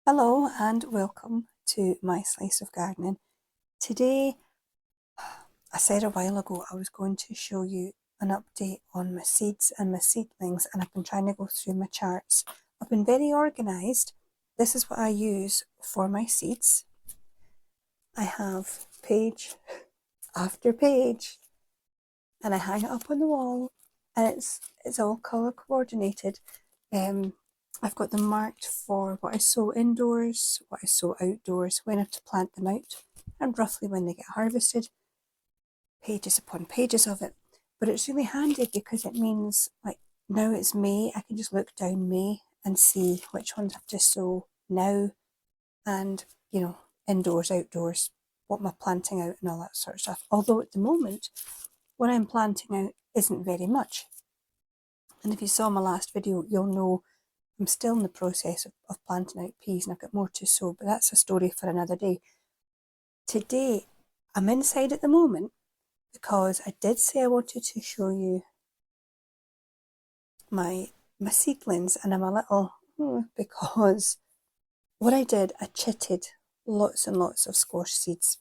Hello and welcome to my slice of gardening. Today, I said a while ago I was going to show you an update on my seeds and my seedlings, and I've been trying to go through my charts. I've been very organised. This is what I use for my seeds. I have page after page and I hang it up on the wall, and it's all colour coordinated. I've got them marked for what I sow indoors, what I sow outdoors, when I have to plant them out, and roughly when they get harvested. Pages upon pages of it. But it's really handy because it means, like, now it's May, I can just look down May and see which ones I have to sow now, and, indoors, outdoors, what am I planting out and all that sort of stuff. Although at the moment, what I'm planting out isn't very much. And if you saw my last video, you'll know I'm still in the process of planting out peas, and I've got more to sow, but that's a story for another day. Today, I'm inside at the moment because I did say I wanted to show you my seedlings, and I'm a little, because what I did, I chitted lots and lots of squash seeds.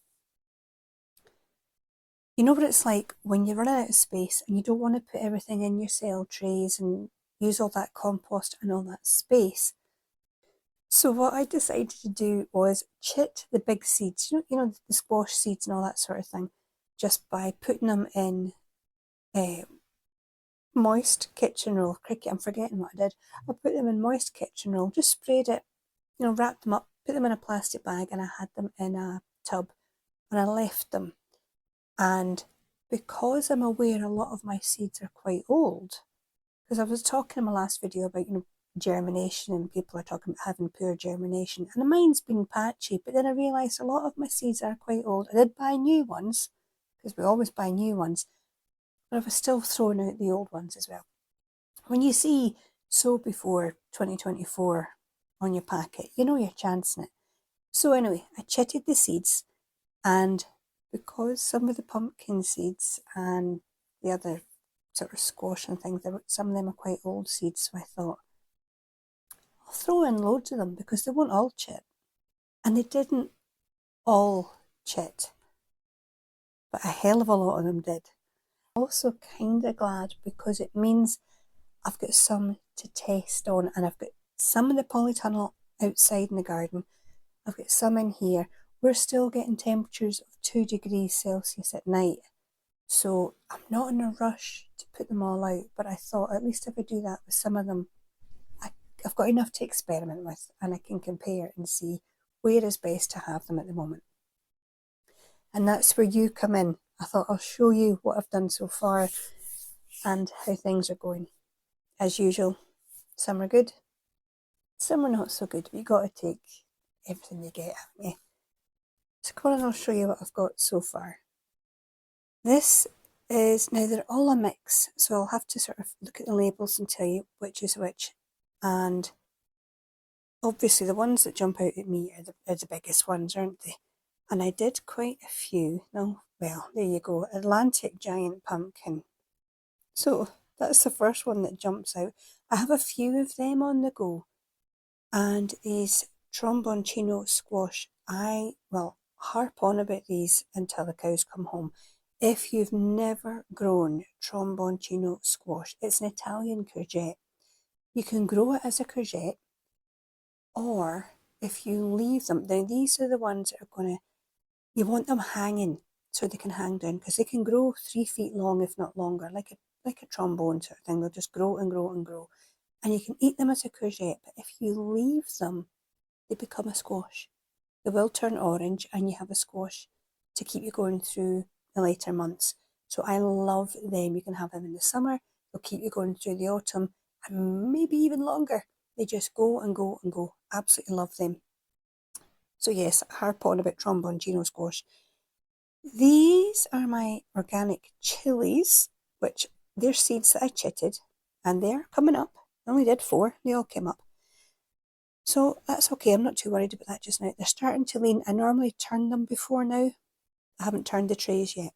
You know what it's like when you're running out of space and you don't want to put everything in your cell trays and use all that compost and all that space. So what I decided to do was chit the big seeds, the squash seeds and all that sort of thing, just by putting them in moist kitchen roll. Cricket, I'm forgetting what I did. I put them in moist kitchen roll, just sprayed it, wrapped them up, put them in a plastic bag, and I had them in a tub, and I left them. And because I'm aware a lot of my seeds are quite old, because I was talking in my last video about, germination, and people are talking about having poor germination, and mine's been patchy, but then I realised a lot of my seeds are quite old. I did buy new ones, because we always buy new ones, but I was still throwing out the old ones as well. When you see sow before 2024 on your packet, you know you're chancing it. So anyway, I chitted the seeds, and because some of the pumpkin seeds and the other sort of squash and things, some of them are quite old seeds, so I thought, I'll throw in loads of them because they won't all chit. And they didn't all chit, but a hell of a lot of them did. Also kind of glad because it means I've got some to test on, and I've got some of the polytunnel outside in the garden. I've got some in here. We're still getting temperatures of 2 degrees Celsius at night, so I'm not in a rush to put them all out, but I thought at least if I do that with some of them, I've got enough to experiment with, and I can compare and see where is best to have them at the moment. And that's where you come in. I thought I'll show you what I've done so far and how things are going. As usual, some are good, some are not so good, but you got to take everything you get, haven't you? So come on, and I'll show you what I've got so far. This is, now they're all a mix, so I'll have to sort of look at the labels and tell you which is which. And obviously the ones that jump out at me are the biggest ones, aren't they? And I did quite a few. No, well, there you go. Atlantic Giant Pumpkin. So that's the first one that jumps out. I have a few of them on the go. And these tromboncino squash, I will harp on about these until the cows come home. If you've never grown tromboncino squash, it's an Italian courgette. You can grow it as a courgette, or if you leave them, now these are the ones that are you want them hanging so they can hang down, because they can grow 3 feet long, if not longer, like a trombone sort of thing. They'll just grow and grow and grow. And you can eat them as a courgette, but if you leave them, they become a squash. They will turn orange, and you have a squash to keep you going through the later months. So I love them. You can have them in the summer. They'll keep you going through the autumn, and maybe even longer. They just go and go and go. Absolutely love them. So yes, harp on about tromboncino squash. These are my organic chilies, which they're seeds that I chitted, and they're coming up. I only did 4. They all came up. So that's okay. I'm not too worried about that just now. They're starting to lean. I normally turn them before now. I haven't turned the trays yet.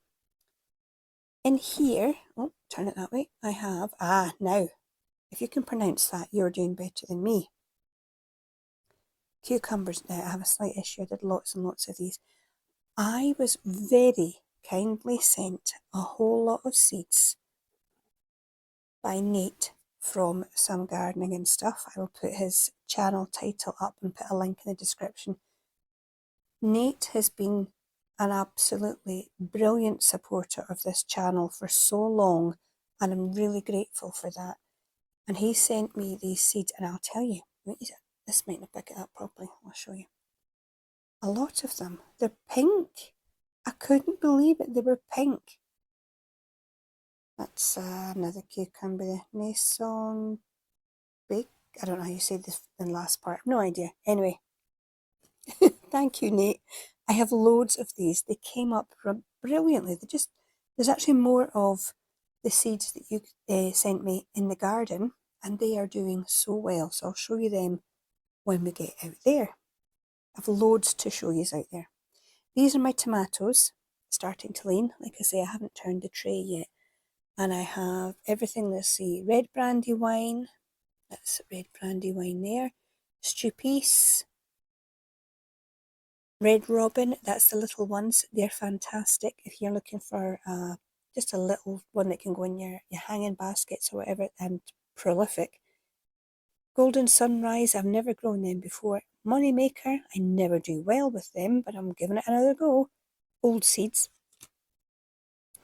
In here, oh, turn it that way. I have, now, if you can pronounce that, you're doing better than me. cucumbers now, I have a slight issue. I did lots and lots of these. I was very kindly sent a whole lot of seeds by Nate from Some Gardening and Stuff. I will put his channel title up and put a link in the description. Nate has been an absolutely brilliant supporter of this channel for so long, and I'm really grateful for that. And he sent me these seeds, and I'll tell you, this might not pick it up properly, I'll show you. A lot of them, they're pink. I couldn't believe it, they were pink. That's another cucumber, the Maison Big. I don't know how you say this in the last part, no idea. Anyway, thank you, Nate. I have loads of these. They came up brilliantly. There's actually more of the seeds that you sent me in the garden, and they are doing so well. So I'll show you them when we get out there. I've loads to show you out there. These are my tomatoes, starting to lean. Like I say, I haven't turned the tray yet. And I have everything, let's see, red brandy wine. That's red brandy wine there. Stew peas. Red robin, that's the little ones. They're fantastic if you're looking for just a little one that can go in your hanging baskets or whatever, and prolific. Golden sunrise, I've never grown them before. Moneymaker, I never do well with them, but I'm giving it another go. Old seeds.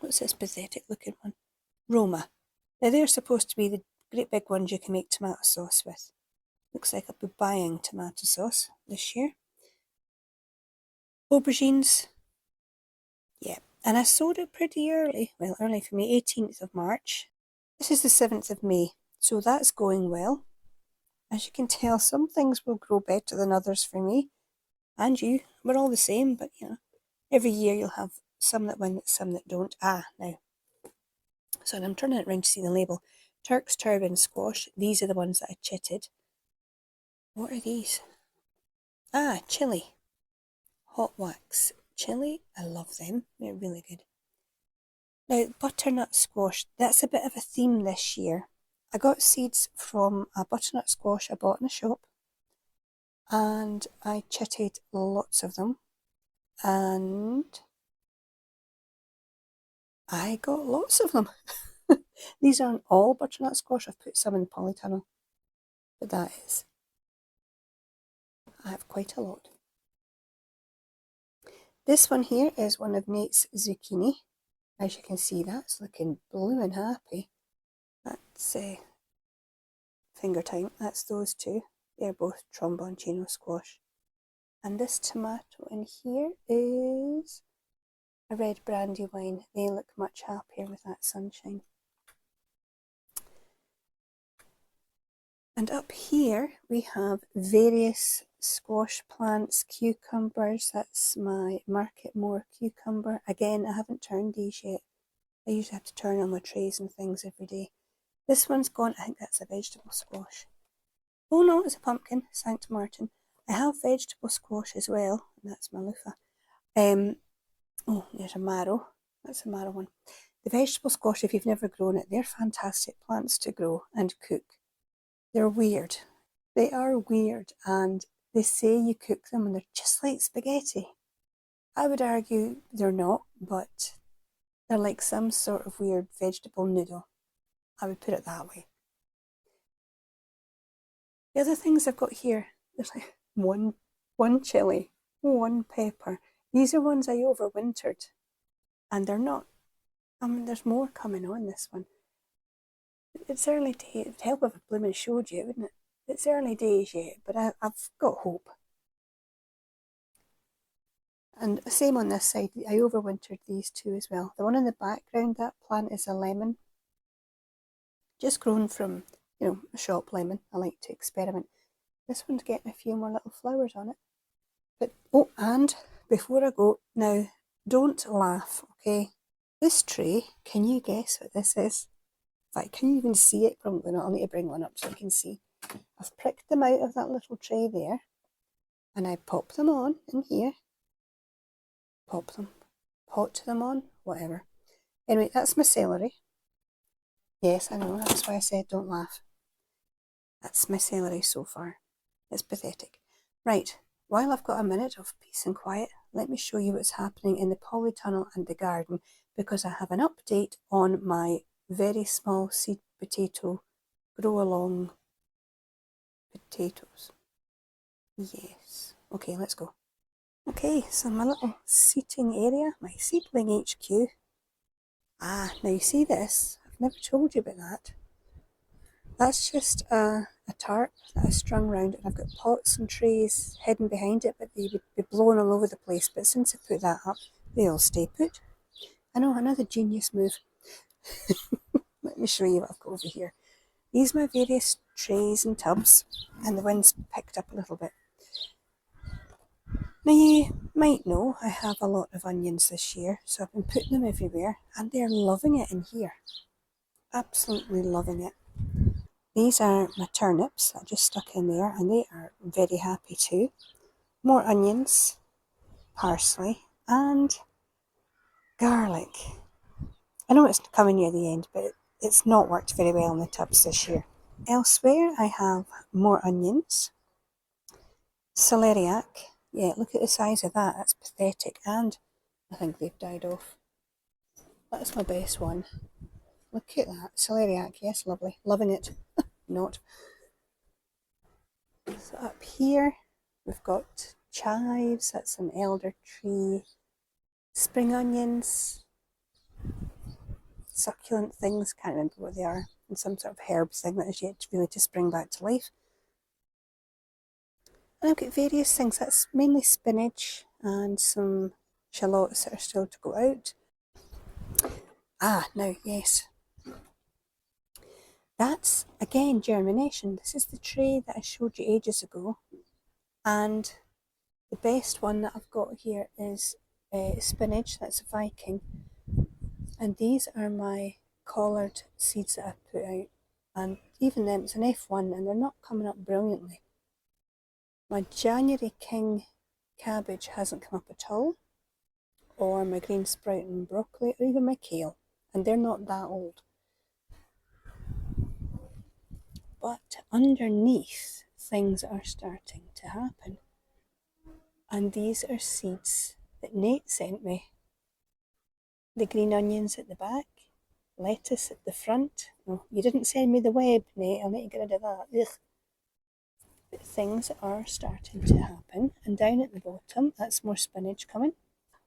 What's this pathetic looking one? Roma. Now they're supposed to be the great big ones you can make tomato sauce with. Looks like I'll be buying tomato sauce this year. Aubergines. Yeah, and I sowed it pretty early. Well, early for me, 18th of March. This is the 7th of May, so that's going well. As you can tell, some things will grow better than others for me. And you. We're all the same, but you know, every year you'll have some that win, some that don't. Now. So I'm turning it around to see the label. Turk's Turban Squash. These are the ones that I chitted. What are these? Chili. Hot wax chili. I love them. They're really good. Now, butternut squash. That's a bit of a theme this year. I got seeds from a butternut squash I bought in a shop, and I chitted lots of them, and I got lots of them. These aren't all butternut squash. I've put some in polytunnel, but that is. I have quite a lot. This one here is one of Nate's zucchini. As you can see, that's looking blue and happy. That's finger time. That's those two. They're both tromboncino squash. And this tomato in here is a red brandy wine. They look much happier with that sunshine. And up here we have various squash plants, cucumbers. That's my Market More cucumber. Again, I haven't turned these yet. I usually have to turn on my trays and things every day. This one's gone. I think that's a vegetable squash. Oh no, it's a pumpkin, St. Martin. I have vegetable squash as well, and that's my loofah. Oh, there's a marrow. That's a marrow one. The vegetable squash, if you've never grown it, they're fantastic plants to grow and cook. They're weird. They are weird, and they say you cook them and they're just like spaghetti. I would argue they're not, but they're like some sort of weird vegetable noodle. I would put it that way. The other things I've got here, there's like one chili, one pepper. These are ones I overwintered, and they're not. I mean, there's more coming on this one. It's early days. It'd help if I blooming showed you, wouldn't it? It's early days yet, but I've got hope. And same on this side, I overwintered these two as well. The one in the background, that plant is a lemon. Just grown from, a shop lemon. I like to experiment. This one's getting a few more little flowers on it. But, and before I go, now, don't laugh, okay? This tray, can you guess what this is? In fact, can you even see it? Probably not. I'll need to bring one up so you can see. I've pricked them out of that little tray there, and I pop them on in here. Pop them. Pot them on. Whatever. Anyway, that's my celery. Yes, I know. That's why I said don't laugh. That's my celery so far. It's pathetic. Right, while I've got a minute of peace and quiet, let me show you what's happening in the polytunnel and the garden, because I have an update on my very small seed potato grow along potatoes. Yes. Okay, let's go. Okay, so my little seating area, my seedling HQ. Now you see this? I've never told you about that. That's just a tarp that I strung round, and I've got pots and trays hidden behind it, but they would be blown all over the place. But since I put that up, they all stay put. I know, another genius move. Let me show you what I've got over here. These are my various trays and tubs, and the wind's picked up a little bit. Now you might know I have a lot of onions this year, so I've been putting them everywhere, and they're loving it in here. Absolutely loving it. These are my turnips that I just stuck in there, and they are very happy too. More onions, parsley, and garlic. I know it's coming near the end, but it's not worked very well in the tubs this year. Elsewhere, I have more onions, celeriac. Yeah, look at the size of that. That's pathetic, and I think they've died off. That's my best one. Look at that. Celeriac, yes, lovely. Loving it. Not. So up here, we've got chives. That's an elder tree. Spring onions. Succulent things. Can't remember what they are. And some sort of herbs thing that is yet really to spring back to life. And I've got various things. That's mainly spinach and some shallots that are still to go out. Now, yes. That's, again, germination. This is the tray that I showed you ages ago. And the best one that I've got here is spinach. That's a Viking. And these are my collared seeds that I put out. And even them, it's an F1, and they're not coming up brilliantly. My January King cabbage hasn't come up at all, or my green sprout and broccoli, or even my kale, and they're not that old. But underneath, things are starting to happen. And these are seeds that Nate sent me. The green onions at the back, lettuce at the front. Oh, you didn't send me the web, Nate, I'll need to get rid of that. Ugh. But things are starting to happen. And down at the bottom, that's more spinach coming.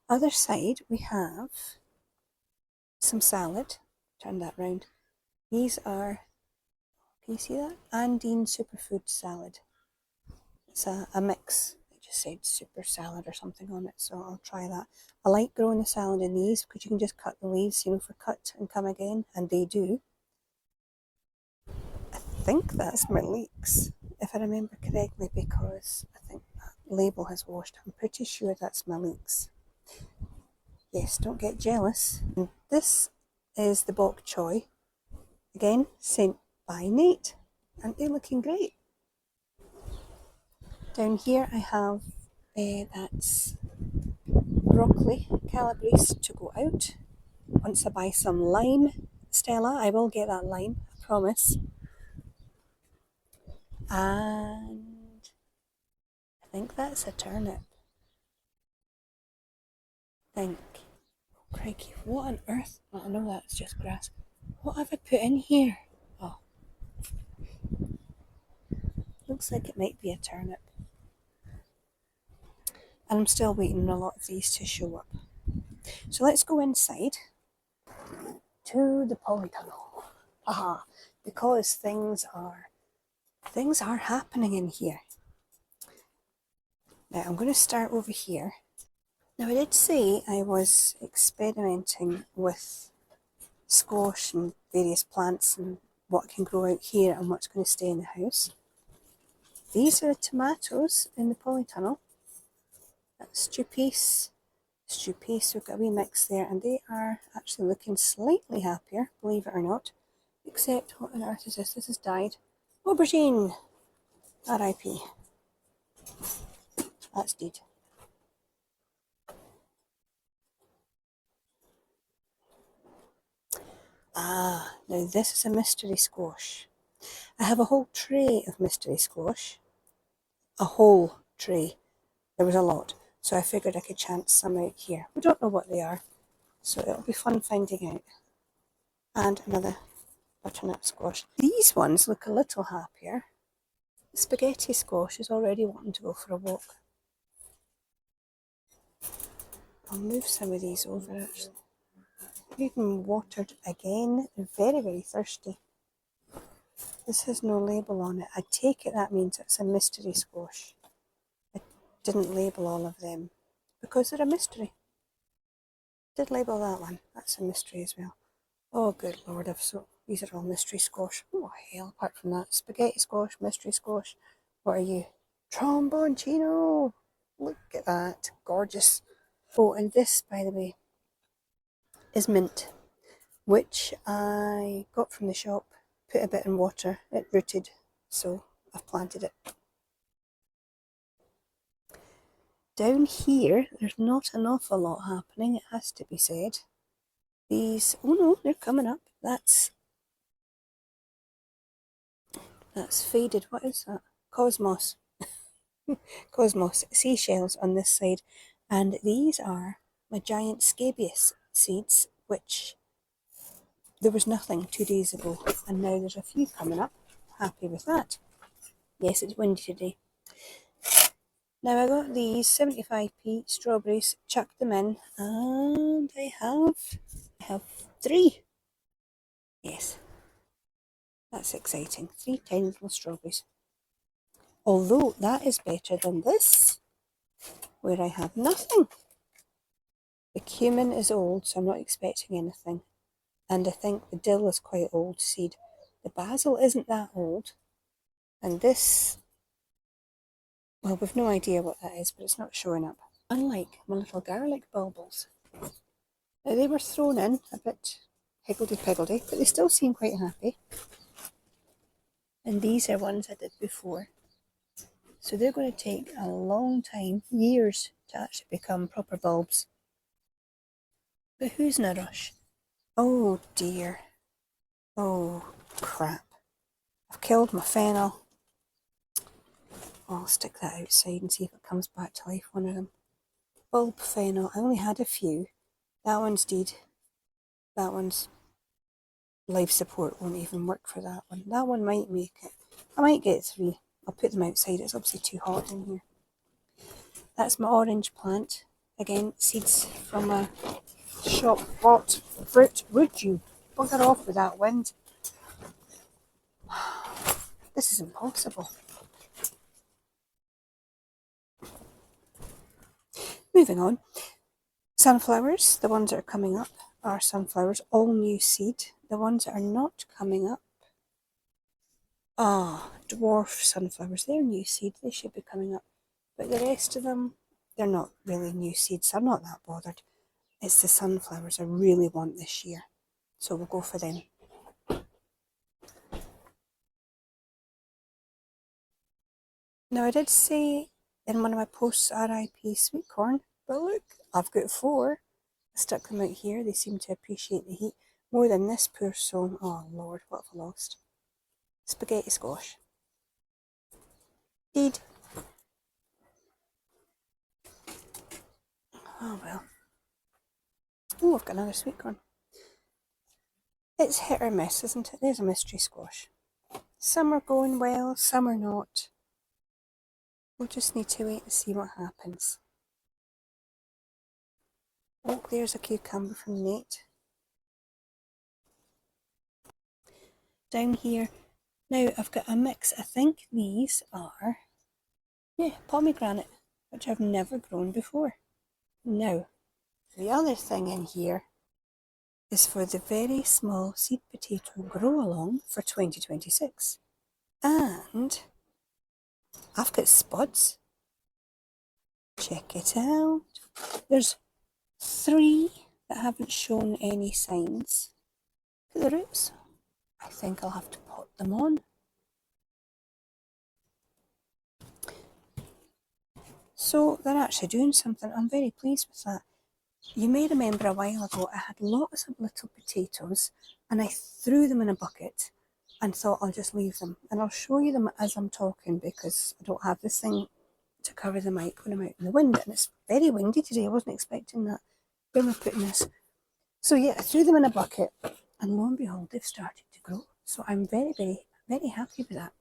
Other side, we have some salad. Turn that round. These are, can you see that? Andine superfood salad. It's a mix. It just said super salad or something on it, so I'll try that. I like growing the salad in these because you can just cut the leaves, for cut and come again, and they do. I think that's my leeks, if I remember correctly, because I think that label has washed. I'm pretty sure that's my leeks. Yes, don't get jealous. And this is the bok choy, again sent by Nate, and they're looking great. Down here I have that's broccoli, calabrese to go out. Once I buy some lime, Stella, I will get that lime, I promise. And I think that's a turnip. Oh, crikey, what on earth? Oh, I know that's just grass. What have I put in here? Oh, looks like it might be a turnip. And I'm still waiting on a lot of these to show up. So let's go inside to the polytunnel. Because things are happening in here. Now I'm going to start over here. Now I did say I was experimenting with squash and various plants and what can grow out here and what's going to stay in the house. These are the tomatoes in the polytunnel. That's stew peas. We've got a wee mix there, and they are actually looking slightly happier, believe it or not. Except, what on earth is this? This has died. Aubergine! R.I.P. That's dead. Now this is a mystery squash. I have a whole tray of mystery squash. A whole tray. There was a lot, so I figured I could chance some out here. We don't know what they are, so it'll be fun finding out. And another butternut squash. These ones look a little happier. The spaghetti squash is already wanting to go for a walk. I'll move some of these over actually. They've been watered again. They're very, very thirsty. This has no label on it. I take it that means it's a mystery squash. I didn't label all of them because they're a mystery. Did label that one. That's a mystery as well. Oh, good Lord, these are all mystery squash. Oh, hell, apart from that. Spaghetti squash, mystery squash. What are you? Tromboncino! Look at that. Gorgeous. Oh, and this, by the way, is mint, which I got from the shop, put a bit in water. It rooted, so I've planted it. Down here, there's not an awful lot happening, it has to be said. These, oh no, they're coming up. That's faded. What is that? Cosmos. Cosmos seashells on this side. And these are my giant scabious seeds, which there was nothing 2 days ago. And now there's a few coming up. Happy with that. Yes, it's windy today. Now I got these 75p strawberries, chucked them in, and I have 3. Yes. That's exciting. 3 tiny little strawberries. Although that is better than this, where I have nothing. The cumin is old, so I'm not expecting anything. And I think the dill is quite old seed. The basil isn't that old. And this, well, we've no idea what that is, but it's not showing up. Unlike my little garlic bulbils. Now they were thrown in a bit higgledy-piggledy, but they still seem quite happy. And these are ones I did before. So they're going to take a long time, years, to actually become proper bulbs. But who's in a rush? Oh dear. Oh crap. I've killed my fennel. I'll stick that outside and see if it comes back to life, one of them. Bulb fennel. I only had a few. That one's dead. That one's life support won't even work for that one. That one might make it. I might get 3. I'll put them outside. It's obviously too hot in here. That's my orange plant. Again, seeds from a shop bought fruit. Would you bugger off with that wind? This is impossible. Moving on. Sunflowers, the ones that are coming up are sunflowers, all new seed. The ones that are not coming up are dwarf sunflowers. They're new seed, they should be coming up. But the rest of them, they're not really new seeds. I'm not that bothered. It's the sunflowers I really want this year. So we'll go for them. Now I did say in one of my posts RIP sweet corn, but look, I've got 4. I stuck them out here. They seem to appreciate the heat more than this poor soul. Oh Lord, what have I lost? Spaghetti squash. Deed. Oh well. Oh, I've got another sweet corn. It's hit or miss, isn't it? There's a mystery squash. Some are going well, some are not. We'll just need to wait and see what happens. Oh, there's a cucumber from Nate. Down here, now I've got a mix. I think these are, pomegranate, which I've never grown before. Now, the other thing in here is for the very small seed potato grow along for 2026. And I've got spuds. Check it out. There's 3 that haven't shown any signs. Look at the roots. I think I'll have to pot them on. So they're actually doing something. I'm very pleased with that. You may remember a while ago I had lots of little potatoes and I threw them in a bucket and thought I'll just leave them. And I'll show you them as I'm talking because I don't have this thing to cover the mic when I'm out in the wind. And it's very windy today. I wasn't expecting that. Where am I putting this? So yeah, I threw them in a bucket, and lo and behold, they've started to grow. So I'm very, very, very happy with that.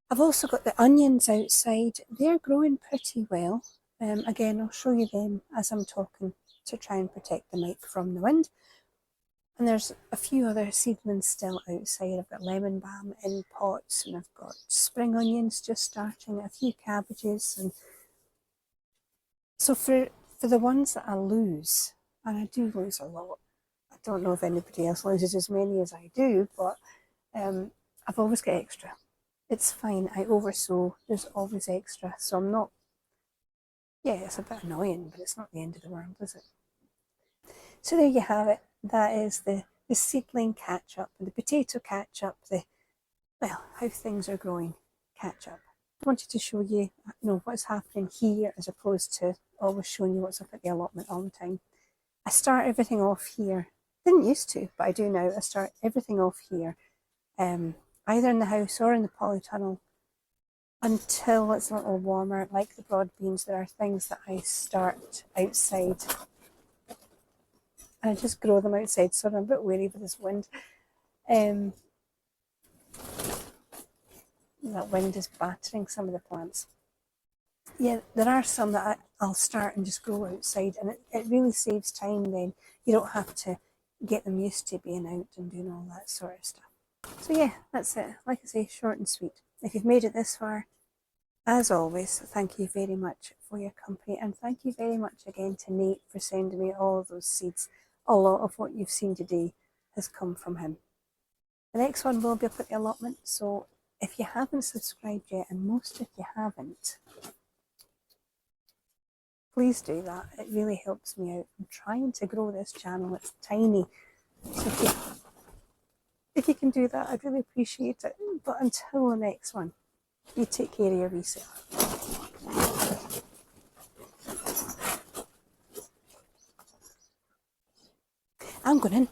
I've also got the onions outside. They're growing pretty well. Again, I'll show you them as I'm talking to try and protect the mic from the wind. And there's a few other seedlings still outside. I've got lemon balm in pots, and I've got spring onions just starting, a few cabbages. And so for the ones that I lose, and I do lose a lot, I don't know if anybody else loses as many as I do, but I've always got extra. It's fine, I oversow, there's always extra, so I'm not, yeah, it's a bit annoying, but it's not the end of the world, is it? So there you have it. That is the seedling catch-up, the potato catch-up, well, how things are growing catch-up. I wanted to show you, what's happening here as opposed to always showing you what's up at the allotment all the time. I start everything off here. Didn't used to, but I do now. I start everything off here, either in the house or in the polytunnel, until it's a little warmer. Like the broad beans, there are things that I start outside, and I just grow them outside, so I'm a bit wary with this wind. That wind is battering some of the plants. Yeah, there are some that I'll start and just grow outside, and it really saves time then. You don't have to get them used to being out and doing all that sort of stuff. So yeah, that's it. Like I say, short and sweet. If you've made it this far, as always, thank you very much for your company, and thank you very much again to Nate for sending me all of those seeds. A lot of what you've seen today has come from him. The next one will be up at the allotment, so if you haven't subscribed yet, and most of you haven't, please do that. It really helps me out. I'm trying to grow this channel. It's tiny. So if you can do that, I'd really appreciate it. But until the next one, you take care of your research. I'm going in.